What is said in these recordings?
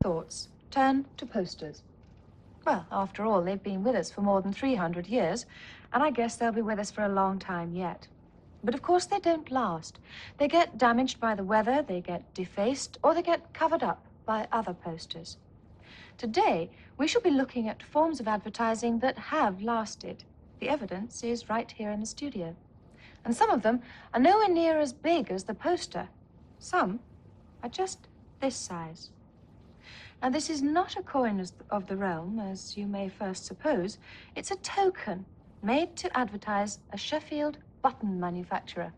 thoughts turn to posters. Well, after all, they've been with us for more than 300 years, and I guess they'll be with us for a long time yet. But of course, they don't last. They get damaged by the weather, they get defaced, or they get covered up by other posters. Today, we shall be looking at forms of advertising that have lasted. The evidence is right here in the studio. And some of them are nowhere near as big as the poster. Some are just this size. Now, this is not a coin of the realm, as you may first suppose. It's a token made to advertise a Sheffield button manufacturer.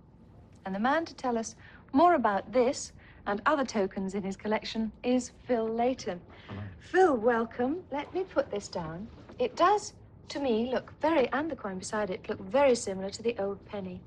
And the man to tell us more about this and other tokens in his collection is Phil Layton. Hello. Phil, welcome. Let me put this down. It does, to me, look very, and the coin beside it, look very similar to the old penny.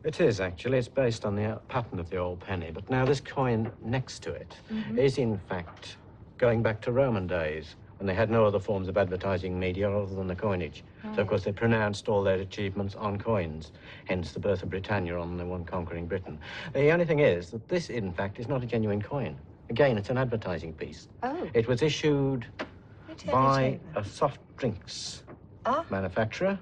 It is, actually. It's based on the pattern of the old penny. But now this coin next to it is, in fact, going back to Roman days, when they had no other forms of advertising media other than the coinage. Right. So, of course, they pronounced all their achievements on coins, hence the birth of Britannia on the one conquering Britain. The only thing is that this, in fact, is not a genuine coin. Again, it's an advertising piece. Oh. It was issued by a soft drinks manufacturer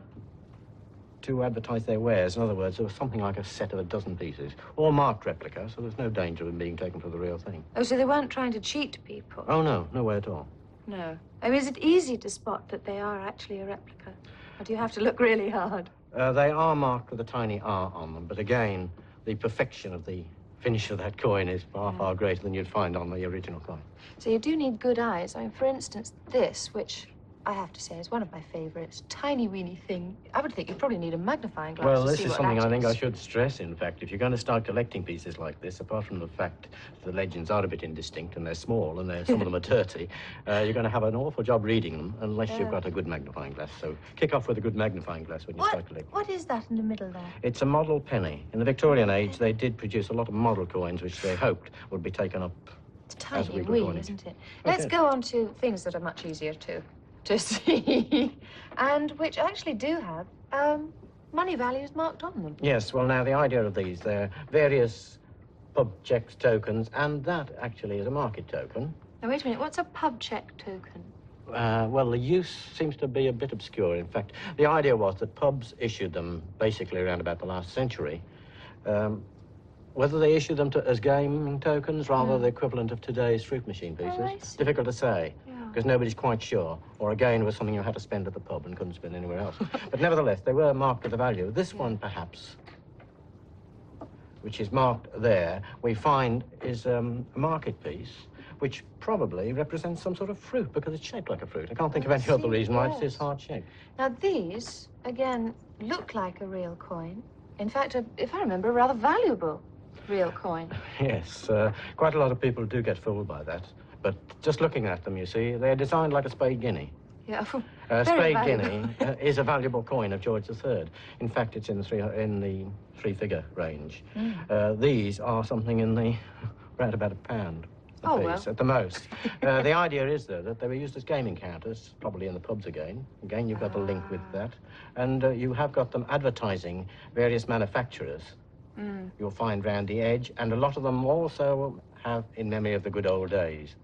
to advertise their wares. In other words, there was something like a set of a dozen pieces, all marked replica, so there's no danger of them being taken for the real thing. Oh, so they weren't trying to cheat people? Oh, no, no way at all. No. I mean, is it easy to spot that they are actually a replica? Or do you have to look really hard? They are marked with a tiny R on them, but again, the perfection of the finish of that coin is far, far greater than you'd find on the original coin. So you do need good eyes. I mean, for instance, this, which I have to say is one of my favorites, tiny weeny thing. I would think you probably need a magnifying glass Well, to this see is what something that I think is. I should stress, in fact. If you're going to start collecting pieces like this, apart from the fact the legends are a bit indistinct and they're small and some of them are dirty, you're going to have an awful job reading them unless you've got a good magnifying glass. So kick off with a good magnifying glass when you start collecting. What is that in the middle there? It's a model penny. In the Victorian age, they did produce a lot of model coins which they hoped would be taken up It's as tiny regal wee, coinage. isn't it? Let's go on to things that are much easier to see, and which actually do have money values marked on them. Yes, well, now, the idea of these, they're various pub checks tokens, and that actually is a market token. Now, wait a minute, what's a pub check token? Well, the use seems to be a bit obscure. In fact, the idea was that pubs issued them basically around about the last century. Whether they issued them as gaming tokens, rather the equivalent of today's fruit machine pieces, difficult to say. Because nobody's quite sure. Or again, it was something you had to spend at the pub and couldn't spend anywhere else. But nevertheless, they were marked with a value. This one, perhaps, which is marked there, we find is a market piece, which probably represents some sort of fruit, because it's shaped like a fruit. I can't think of any other reason why it's this hard shape. Now, these, again, look like a real coin. In fact, if I remember, a rather valuable real coin. Yes, quite a lot of people do get fooled by that. But just looking at them, you see, they're designed like a spade guinea. Yeah, spade guinea is a valuable coin of George III. In fact, it's in the three-figure range. These are something in the round about £1 a piece at the most. The idea is, though, that they were used as gaming counters, probably in the pubs again. Again, you've got a link with that. And you have got them advertising various manufacturers. You'll find round the edge, and a lot of them also have in memory of the good old days.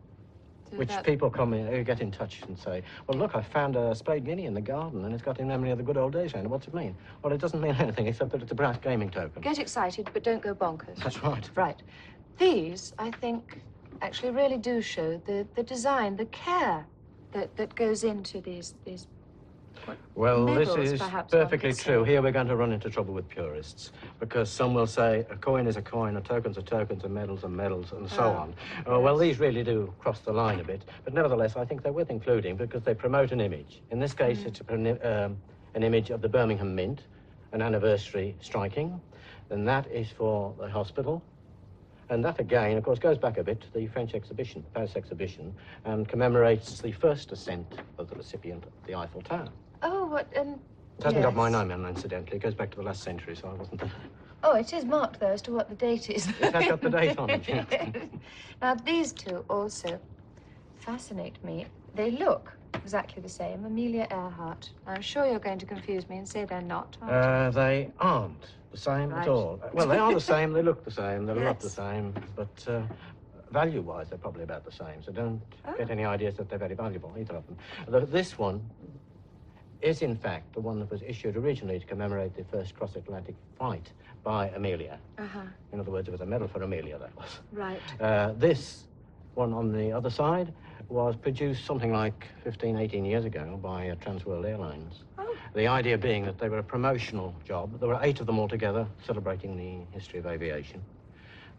Which people come in, who get in touch and say, well, look, I found a spade guinea in the garden and it's got in memory of the good old days. And what's it mean? Well, it doesn't mean anything except that it's a brass gaming token. Get excited, but don't go bonkers. That's right. Right. These, I think, actually really do show the design, the care that goes into these well, medals, this is perfectly true. Here we're going to run into trouble with purists, because some will say a coin is a coin, a token's a token, a medal's a medal's, and so on. Well, these really do cross the line a bit, but nevertheless, I think they're worth including because they promote an image. In this case, it's an image of the Birmingham Mint, an anniversary striking, and that is for the hospital. And that, again, of course, goes back a bit to the French exhibition, Paris exhibition, and commemorates the first ascent of the recipient of the Eiffel Tower. Oh, what, It hasn't got my name on, incidentally. It goes back to the last century, so I wasn't there. Oh, it is marked, though, as to what the date is. It has got the date on it, yeah. Now, these two also fascinate me. They look exactly the same. Amelia Earhart. I'm sure you're going to confuse me and say they're not, aren't you? They aren't the same at all. Well, they are the same, they look the same, they're not the same, but value-wise, they're probably about the same, so don't get any ideas that they're very valuable, either of them. This one is, in fact, the one that was issued originally to commemorate the first cross-Atlantic flight by Amelia. In other words, it was a medal for Amelia, that was. Right. This one on the other side was produced something like 15, 18 years ago by Transworld Airlines. The idea being that they were a promotional job. There were 8 of them altogether, celebrating the history of aviation.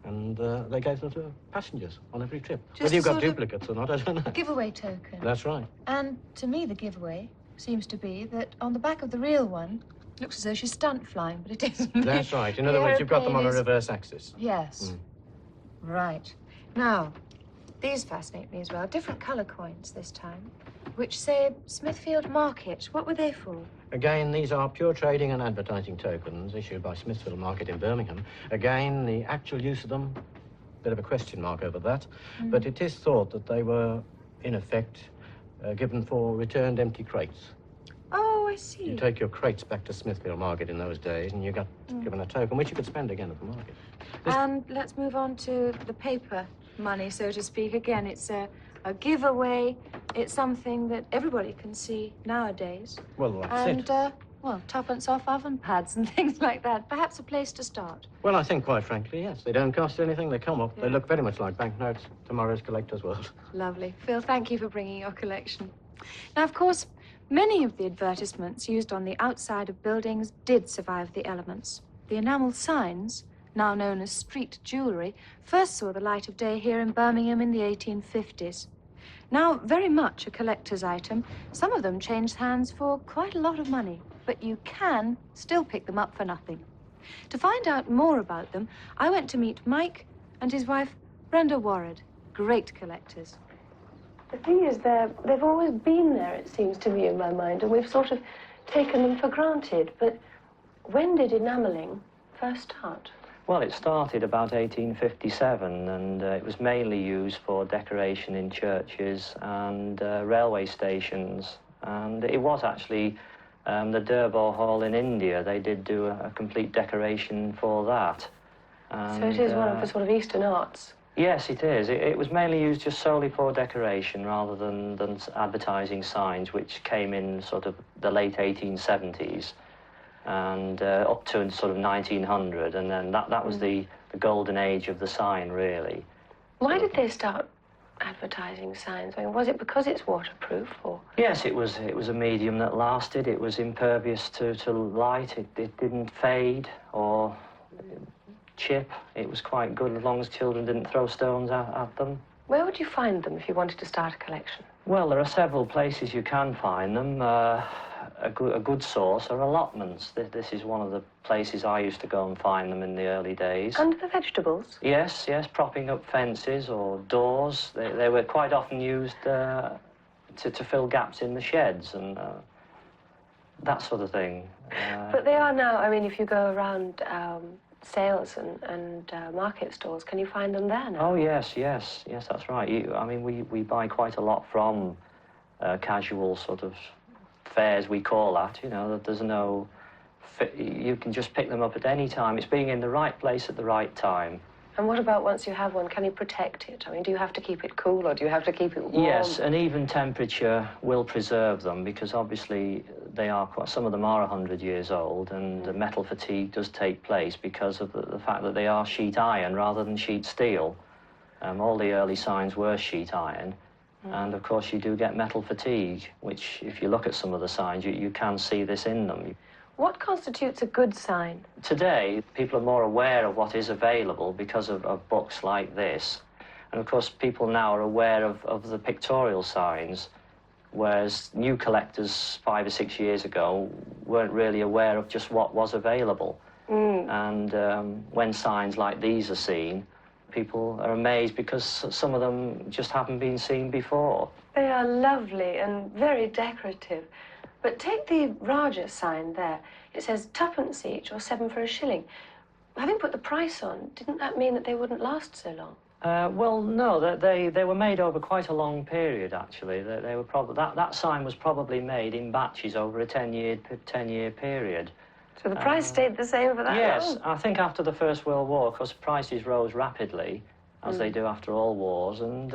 And they gave them to passengers on every trip. Whether you've got duplicates or not, I don't know. Giveaway token. That's right. And to me, the giveaway seems to be that on the back of the real one, it looks as though she's stunt flying, but it isn't. That's right. In other words, you've got them on a reverse axis. Yes. Right. Now, these fascinate me as well. Different colour coins this time, which say Smithfield Market. What were they for? Again, these are pure trading and advertising tokens issued by Smithfield Market in Birmingham. Again, the actual use of them, bit of a question mark over that, but it is thought that they were, in effect, given for returned empty crates. Oh, I see. You take your crates back to Smithfield Market in those days, and you got given a token, which you could spend again at the market. And let's move on to the paper money, so to speak. Again, it's a giveaway. It's something that everybody can see nowadays. Well, that's it. And, well, tuppence off oven pads and things like that. Perhaps a place to start. Well, I think, quite frankly, yes. They don't cost anything. They come up. Yeah. They look very much like banknotes. Tomorrow's collector's world. Lovely. Phil, thank you for bringing your collection. Now, of course, many of the advertisements used on the outside of buildings did survive the elements. The enamel signs, now known as street jewellery, first saw the light of day here in Birmingham in the 1850s. Now, very much a collector's item, some of them changed hands for quite a lot of money, but you can still pick them up for nothing. To find out more about them, I went to meet Mike and his wife, Brenda Warrad, great collectors. The thing is, they've always been there, it seems to me, in my mind, and we've sort of taken them for granted. But when did enamelling first start? Well, it started about 1857, and it was mainly used for decoration in churches and railway stations. And it was actually the Durbar Hall in India. They did do a complete decoration for that. And, so it is one of the sort of Eastern arts? Yes, it is. It was mainly used just solely for decoration rather than advertising signs, which came in sort of the late 1870s. And up to sort of 1900, and then that was the golden age of the sign, really. Why did they start advertising signs? I mean, was it because it's waterproof, or...? Yes, it was a medium that lasted. It was impervious to light. It didn't fade or chip. It was quite good as long as children didn't throw stones at them. Where would you find them if you wanted to start a collection? Well, there are several places you can find them. A good source are allotments. This is one of the places I used to go and find them in the early days. Under the vegetables? Yes, propping up fences or doors. They were quite often used to fill gaps in the sheds and that sort of thing. But they are now, I mean, if you go around sales and market stores, can you find them there now? Oh, yes, that's right. I mean, we buy quite a lot from casual sort of fairs, we call that, you know, that there's no... You can just pick them up at any time. It's being in the right place at the right time. And what about once you have one, can you protect it? I mean, do you have to keep it cool or do you have to keep it warm? Yes, an even temperature will preserve them because obviously they are quite... Some of them are 100 years old and the metal fatigue does take place because of the fact that they are sheet iron rather than sheet steel. All the early signs were sheet iron. And, of course, you do get metal fatigue, which, if you look at some of the signs, you can see this in them. What constitutes a good sign? Today, people are more aware of what is available because of books like this. And, of course, people now are aware of the pictorial signs, whereas new collectors 5 or 6 years ago weren't really aware of just what was available. And when signs like these are seen, people are amazed because some of them just haven't been seen before. They are lovely and very decorative. But take the Raja sign there. It says 2p each or 7 for a shilling. Having put the price on, didn't that mean that they wouldn't last so long? Well, no, they were made over quite a long period, actually. They were probably that sign was probably made in batches over a 10-year period. So the price stayed the same for that long? Yes, I think after the First World War, because prices rose rapidly, as they do after all wars, and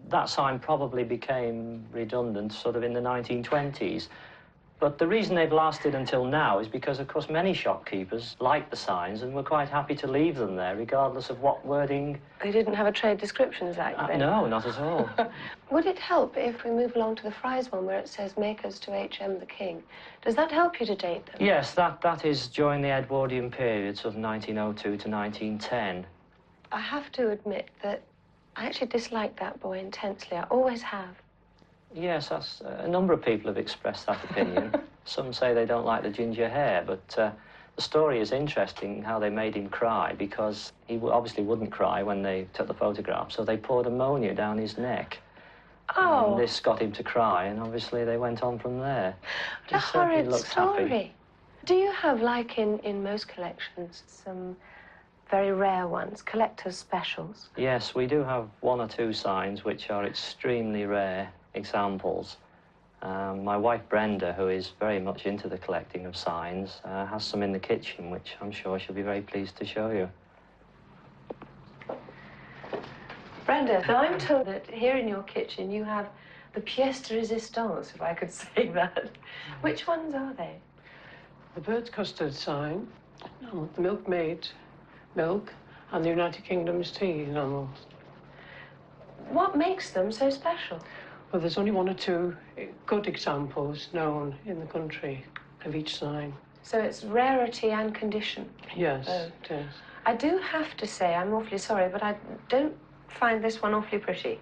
that sign probably became redundant sort of in the 1920s. But the reason they've lasted until now is because, of course, many shopkeepers liked the signs and were quite happy to leave them there, regardless of what wording... They didn't have a Trade Descriptions Act then? No, not at all. Would it help if we move along to the Fry's one, where it says Makers to H.M. the King? Does that help you to date them? Yes, that is during the Edwardian period, sort of 1902 to 1910. I have to admit that I actually dislike that boy intensely. I always have. Yes, that's, a number of people have expressed that opinion. Some say they don't like the ginger hair, but the story is interesting, how they made him cry, because he obviously wouldn't cry when they took the photograph, so they poured ammonia down his neck. Oh. And this got him to cry, and obviously they went on from there. What a horrid story. Happy. Do you have, like in most collections, some very rare ones, collector's specials? Yes, we do have one or two signs which are extremely rare examples. My wife Brenda, who is very much into the collecting of signs, has some in the kitchen, which I'm sure she'll be very pleased to show you. Brenda, now I'm told that here in your kitchen you have the pièce de résistance, if I could say that. Which ones are they? The bird's custard sign, the milkmaid milk, and the United Kingdom's tea enamels. What makes them so special? Well, there's only one or two good examples known in the country of each sign. So it's rarity and condition? Yes, it is. I do have to say, I'm awfully sorry, but I don't find this one awfully pretty.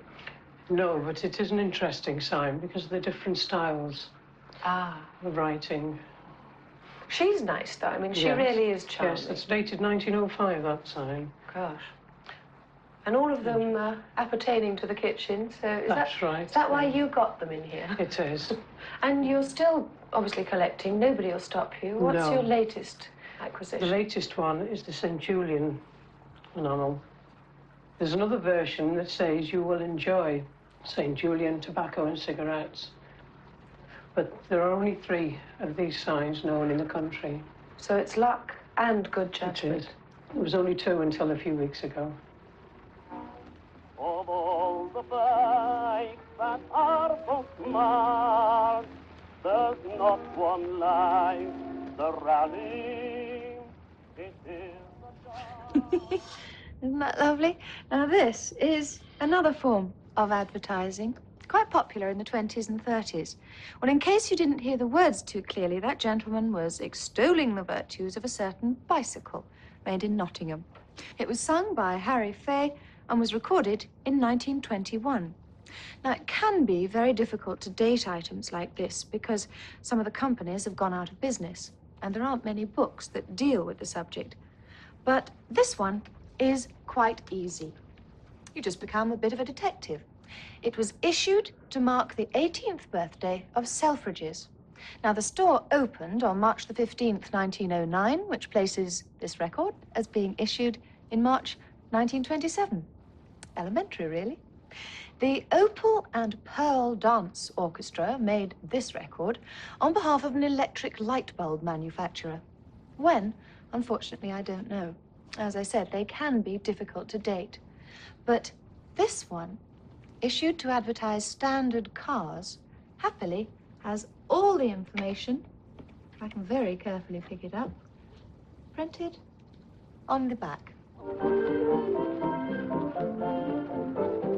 No, but it is an interesting sign because of the different styles of writing. She's nice, though. I mean, she really is charming. Yes, it's dated 1905, that sign. Gosh. And all of them appertaining to the kitchen, so That's right. Is that why you got them in here? It is. And you're still obviously collecting. Nobody will stop you. What's your latest acquisition? The latest one is the St. Julian enamel. There's another version that says you will enjoy St. Julian tobacco and cigarettes. But there are only 3 of these signs known in the country. So it's luck and good judgment. It is. There was only 2 until a few weeks ago. Of all the bikes that are bookmarked, there's not one like the rally. It is Isn't that lovely? Now, this is another form of advertising, quite popular in the 20s and 30s. Well, in case you didn't hear the words too clearly, that gentleman was extolling the virtues of a certain bicycle made in Nottingham. It was sung by Harry Fay and was recorded in 1921. Now, it can be very difficult to date items like this because some of the companies have gone out of business and there aren't many books that deal with the subject. But this one is quite easy. You just become a bit of a detective. It was issued to mark the 18th birthday of Selfridges. Now, the store opened on March the 15th, 1909, which places this record as being issued in March 1927. Elementary, really. The Opal and Pearl Dance Orchestra made this record on behalf of an electric light bulb manufacturer. When? Unfortunately, I don't know. As I said, they can be difficult to date. But this one, issued to advertise standard cars, happily has all the information, if I can very carefully pick it up, printed on the back.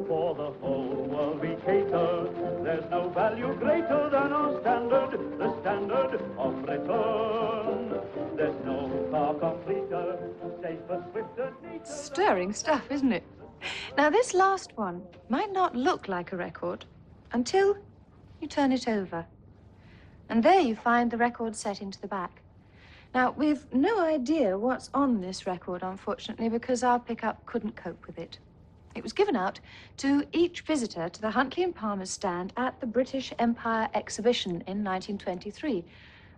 for the whole world we cater. There's no value greater than our standard, the standard of Britain. There's no car completer, safer, swifter, neater. Stirring stuff, isn't it? Now, this last one might not look like a record until you turn it over. And there you find the record set into the back. Now, we've no idea what's on this record, unfortunately, because our pickup couldn't cope with it. It was given out to each visitor to the Huntley and Palmer's stand at the British Empire Exhibition in 1923.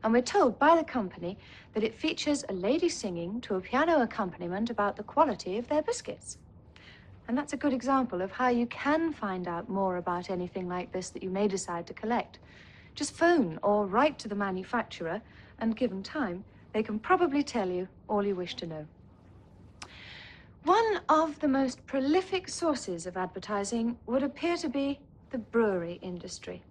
And we're told by the company that it features a lady singing to a piano accompaniment about the quality of their biscuits. And that's a good example of how you can find out more about anything like this that you may decide to collect. Just phone or write to the manufacturer, and given time, they can probably tell you all you wish to know. One of the most prolific sources of advertising would appear to be the brewery industry.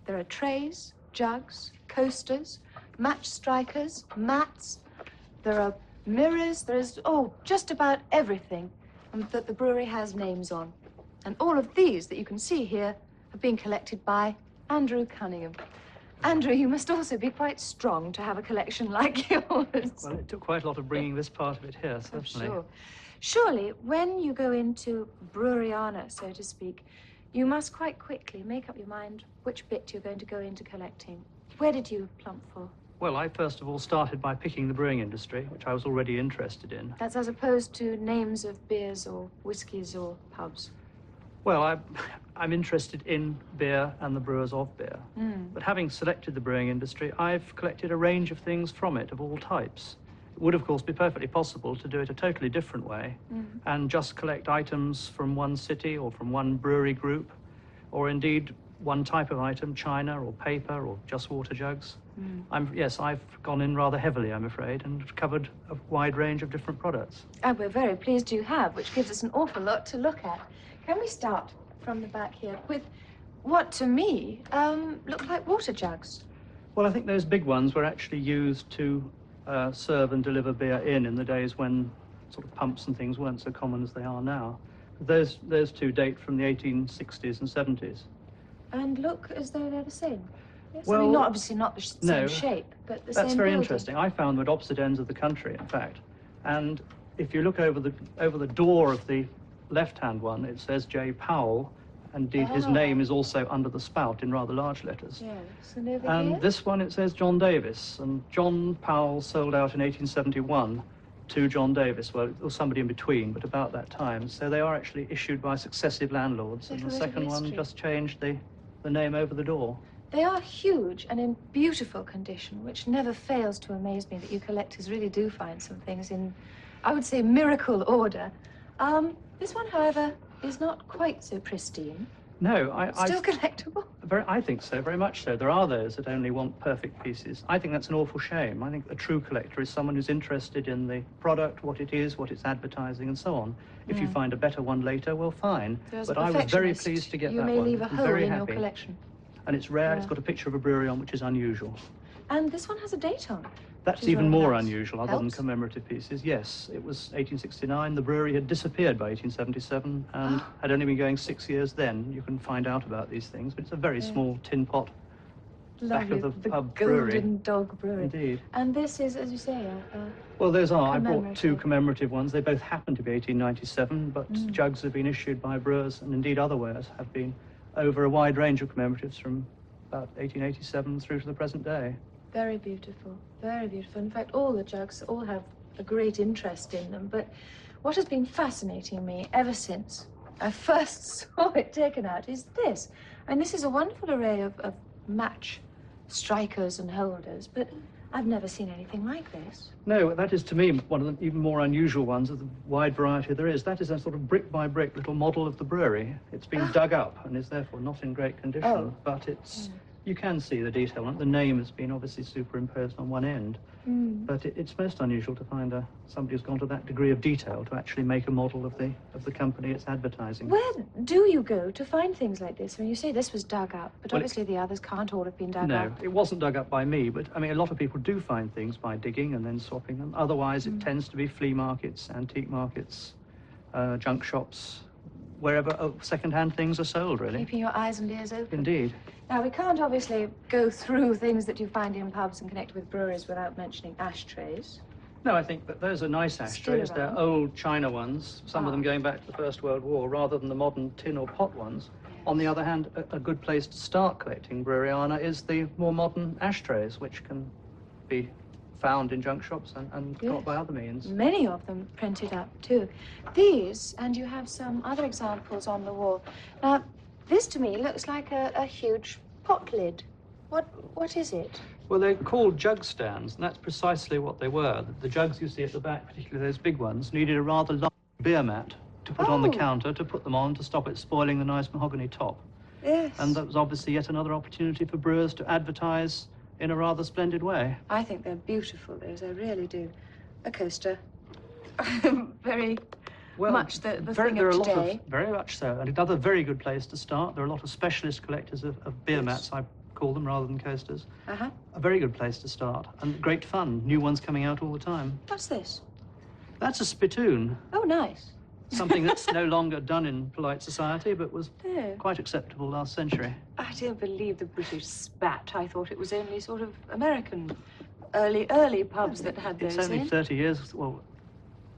There are trays, jugs, coasters, match strikers, mats. There are mirrors. There is, just about everything that the brewery has names on. And all of these that you can see here have been collected by Andrew Cunningham. Andrew, you must also be quite strong to have a collection like yours. Well, it took quite a lot of bringing this part of it here, certainly. Oh, sure. Surely, when you go into Breweriana, so to speak, you must quite quickly make up your mind which bit you're going to go into collecting. Where did you plump for? Well, I first of all started by picking the brewing industry, which I was already interested in. That's as opposed to names of beers or whiskies or pubs. Well, I'm interested in beer and the brewers of beer. But having selected the brewing industry, I've collected a range of things from it of all types. It would, of course, be perfectly possible to do it a totally different way and just collect items from one city or from one brewery group, or indeed one type of item, china or paper or just water jugs. Yes, I've gone in rather heavily, I'm afraid, and covered a wide range of different products. And we're very pleased you have, which gives us an awful lot to look at. Can we start from the back here with what, to me, look like water jugs? Well, I think those big ones were actually used to serve and deliver beer in the days when sort of pumps and things weren't so common as they are now. Those two date from the 1860s and 70s. And look as though they're the same. Yes, Well, I mean, obviously not the same no, shape, but the That's same very building. interesting. I found them at opposite ends of the country, in fact. And if you look over the door of the left-hand one, it says J. Powell. Indeed, his name is also under the spout in rather large letters. Yes, and over And here? this one, it says John Davis. And John Powell sold out in 1871 to John Davis. Well, it was somebody in between, but about that time. So they are actually issued by successive landlords. And the Little bit of second one history. just changed the name over the door. They are huge and in beautiful condition, which never fails to amaze me that you collectors really do find some things in, I would say, miracle order. This one, however, is not quite so pristine. No, Still collectible? I think so, very much so. There are those that only want perfect pieces. I think that's an awful shame. I think a true collector is someone who's interested in the product, what it is, what it's advertising, and so on. If you find a better one later, well, fine. As But a I was very perfectionist, pleased to get that you one. may leave a I'm hole very in your happy. collection. And it's rare. Yeah. It's got a picture of a brewery on, which is unusual. And this one has a date on. That's Which is even rather more nice. unusual, other than Helps. commemorative pieces. Yes, it was 1869. The brewery had disappeared by 1877 and had only been going 6 years then. You can find out about these things, but it's a very small tin pot back Lovely, of the pub Golden brewery. Dog Brewery. Indeed. And this is, as you say, Well, those are. I brought two commemorative. commemorative ones. They both happen to be 1897, but jugs have been issued by brewers, and indeed other wares have been over a wide range of commemoratives from about 1887 through to the present day. very beautiful, very beautiful. In fact, all the jugs all have a great interest in them. But what has been fascinating me ever since I first saw it taken out is this. I mean, this is a wonderful array of match strikers and holders, but I've never seen anything like this. No, that is to me one of the even more unusual ones of the wide variety there is. That is a sort of brick by brick little model of the brewery. It's been dug up and is therefore not in great condition, but it's you can see the detail on it. The name has been obviously superimposed on one end, but it's most unusual to find somebody who's gone to that degree of detail to actually make a model of the company it's advertising. Where do you go to find things like this? I mean, you say this was dug up, but Well, obviously the others can't all have been dug No, up. it wasn't dug up by me, but I mean, a lot of people do find things by digging and then swapping them. Otherwise, it tends to be flea markets, antique markets, junk shops, wherever second-hand things are sold, really. Keeping your eyes and ears open. Indeed. Now, we can't obviously go through things that you find in pubs and connect with breweries without mentioning ashtrays. No, I think that those are nice ashtrays. They're around. old china ones, some of them going back to the First World War, rather than the modern tin or pot ones. On the other hand, a good place to start collecting Breweriana is the more modern ashtrays, which can be found in junk shops and got by other means. Many of them printed up, too. These, and you have some other examples on the wall. Now, this to me looks like a huge pot lid. What is it? Well, they're called jug stands, and that's precisely what they were. The jugs you see at the back, particularly those big ones, needed a rather large beer mat to put on the counter, to put them on, to stop it spoiling the nice mahogany top. Yes. And that was obviously yet another opportunity for brewers to advertise in a rather splendid way. I think they're beautiful, those, I really do. A coaster. Very Well, much the thing there are of a lot today. of, very much so. And another very good place to start. There are a lot of specialist collectors of beer mats, I call them, rather than coasters. Uh-huh. A very good place to start. And great fun. New ones coming out all the time. What's this? That's a spittoon. Oh, nice. Something that's no longer done in polite society, but was No. quite acceptable last century. I don't believe the British spat. I thought it was only sort of American early pubs that had those It's only in. 30 years, well,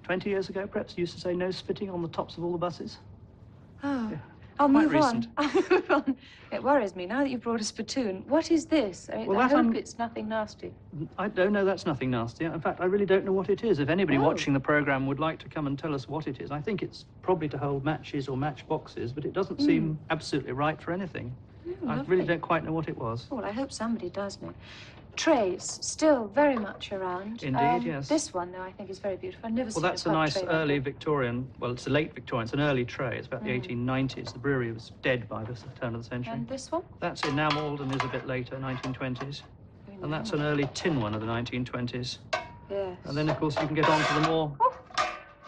20 years ago, perhaps, used to say no spitting on the tops of all the buses. Oh. Yeah. I'll Quite move recent. on. I'll move on. It worries me now that you've brought a spittoon. What is this? Well, I that hope it's nothing nasty. I don't know, that's nothing nasty. In fact, I really don't know what it is. If anybody Oh. watching the programme would like to come and tell us what it is, I think it's probably to hold matches or matchboxes, but it doesn't seem absolutely right for anything. I Lovely. really don't quite know what it was. Well, I hope somebody does know. Trays, still very much around. Indeed, yes. This one, though, I think is very beautiful. I've never Well, seen that's a pub nice tray like early that. Victorian, well, it's a late Victorian, it's an early tray. It's about the 1890s. The brewery was dead by the turn of the century. And this one? That's enameled and is a bit later, 1920s. And that's an early tin one of the 1920s. Yes. And then, of course, you can get on to the more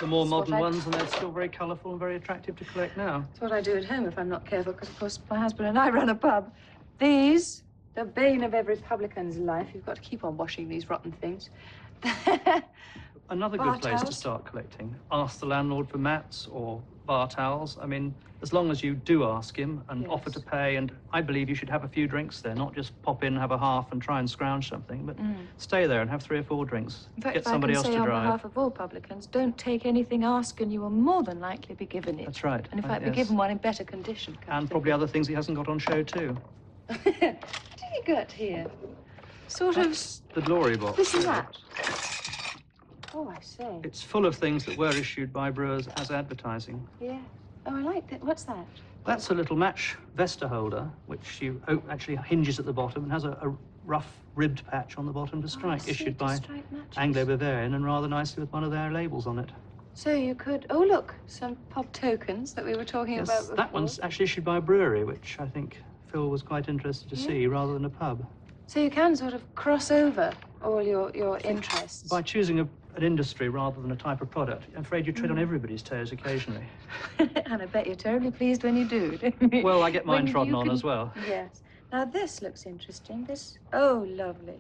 That's modern what ones, and they're still very colourful and very attractive to collect now. That's what I do at home if I'm not careful, because, of course, my husband and I run a pub. These, the bane of every publican's life. You've got to keep on washing these rotten things. Another Bar good place to towels? start collecting. Ask the landlord for mats or bar towels. I mean, as long as you do ask him and offer to pay, and I believe you should have a few drinks there, not just pop in, have a half and try and scrounge something, but stay there and have 3 or 4 drinks. In fact, Get if I somebody can else say to on drive. behalf of all publicans, don't take anything asked and you will more than likely be given it. That's right. And in fact, be yes. given one in better condition. come And to probably other things he hasn't got on show too. think. What do you got here? Sort of... That's the glory box. This is that. Oh, I say. It's full of things that were issued by brewers as advertising. Yeah. Oh, I like that. What's that? That's a little match Vesta holder, which you actually hinges at the bottom and has a rough ribbed patch on the bottom to strike, issued by Anglo-Bavarian, and rather nicely with one of their labels on it. So you could... Oh, look, some pub tokens that we were talking about before. That one's actually issued by a brewery, which I think Phil was quite interested to see, rather than a pub. So you can sort of cross over all your interests. By choosing an industry rather than a type of product, I'm afraid you tread on everybody's toes occasionally. And I bet you're terribly pleased when you do, don't you? Well, I get mine When trodden you on can- as well. Yes. Now, this looks interesting. This... Oh, lovely.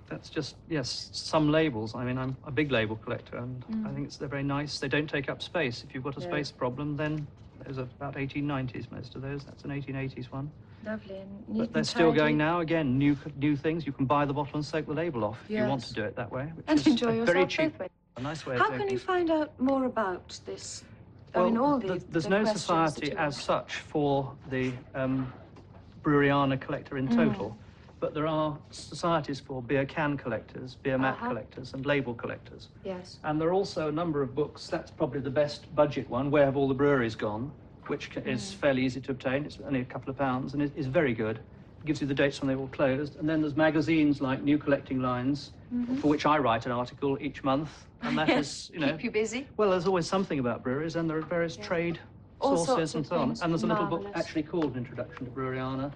That's just, yes, some labels. I mean, I'm a big label collector, and I think they're very nice. They don't take up space. If you've got a space problem, then there's about 1890s, most of those. That's an 1880s one. Lovely and neat. But they're and still tidy. going now. Again, new things. You can buy the bottle and soak the label off if you want Yes. to do it that way, which And is enjoy a yourself very both cheap, ways. a nice way of How doing can you things. find out more about this? Well, I mean, all these. there's the no questions society that you as ask. such for the Breweriana collector in total, but there are societies for beer can collectors, beer mat collectors, and label collectors. Yes. And there are also a number of books. That's probably the best budget one, Where Have All the Breweries Gone, which is fairly easy to obtain. It's only a couple of pounds, and it is very good. It gives you the dates when they were closed. And then there's magazines like New Collecting Lines, for which I write an article each month. And that is, you know... Keep you busy. Well, there's always something about breweries, and there are various trade All sorts sources of and so on. things. And there's a little book Marvellous. actually called An Introduction to Breweriana,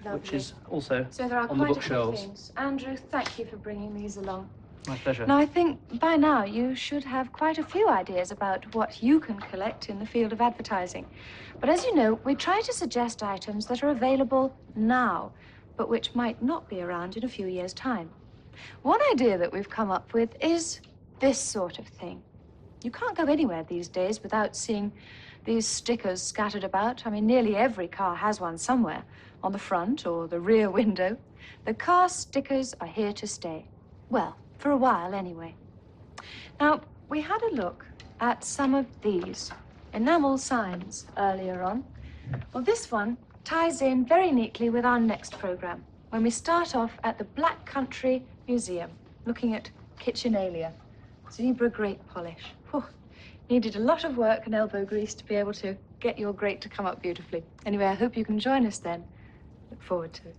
which Lovely. is also So there are on the quite a few bookshelves. things. Andrew, thank you for bringing these along. My pleasure. Now, I think by now you should have quite a few ideas about what you can collect in the field of advertising. But as you know, we try to suggest items that are available now, but which might not be around in a few years' time. One idea that we've come up with is this sort of thing. You can't go anywhere these days without seeing these stickers scattered about. I mean, nearly every car has one somewhere, on the front or the rear window. The car stickers are here to stay. Well, for a while anyway. Now, we had a look at some of these enamel signs earlier on. Well, this one ties in very neatly with our next program, when we start off at the Black Country Museum, looking at kitchenalia. Zebra grape polish. Whew. Needed a lot of work and elbow grease to be able to get your grate to come up beautifully. Anyway, I hope you can join us then. Look forward to it.